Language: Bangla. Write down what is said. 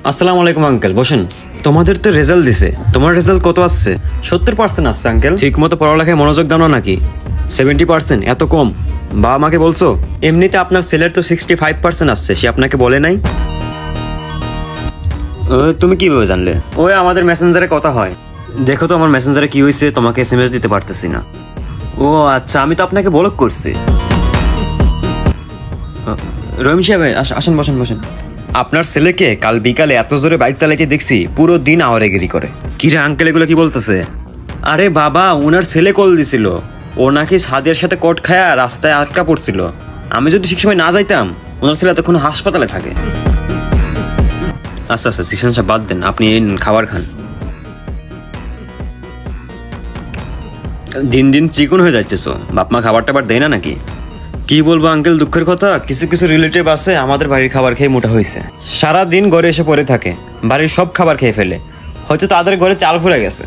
আসসালামু আলাইকুম আঙ্কেল, বসেন। তোমাদের তো রেজাল্ট দিছে, তোমার রেজাল্ট কত আসছে? 70% আসছে আঙ্কেল। ঠিক মতো পড়ালেখায় মনোযোগ দাও না নাকি? 70% এত কম? বাবা মাকে বলছো? এমনিতে আপনার ছেলের তো 65% আসছে, সে আপনাকে বলে নাই? তুমি কিভাবে জানলে? ওই আমাদের মেসেঞ্জারে কথা হয়। দেখো তো আমার মেসেঞ্জারে কি হয়েছে, তোমাকে SMS দিতে পারতেছি না। ও আচ্ছা, আমি তো আপনাকে ব্লক করছি। রহিম সাহেব আসেন, বসেন বসেন। আপনার ছেলেকে কাল বিকালে এত জোরে বাইক চালাইতে দেখছি, পুরো দিন আওয়ারেগিরি করে। কি রে আঙ্কেল, এগুলো কি বলতেছে? আরে বাবা, উনার ছেলে কল দিছিল, ও নাকি সাদের সাথে কট খায়া রাস্তায় আটকা পড়ছিল। আমি যদি ঠিক সময় না যাইতাম, ওনার ছেলে তখন হাসপাতালে থাকে। আচ্ছা আচ্ছা, সিশন সাহেব বাদ দেন, আপনি খাবার খান। দিন দিন চিকন হয়ে যাচ্ছেছো, বাপ মা খাবার টাবার দেয় না নাকি? কি বলবো আঙ্কেল, দুঃখের কথা, কিছু কিছু রিলেটিভ আছে আমাদের বাড়ির খাবার খেয়ে মোটা হয়েছে। সারা দিন ঘরে এসে পড়ে থাকে, বাড়ির সব খাবার খেয়ে ফেলে, হয়তো তাদের ঘরে চাল ফুরে গেছে।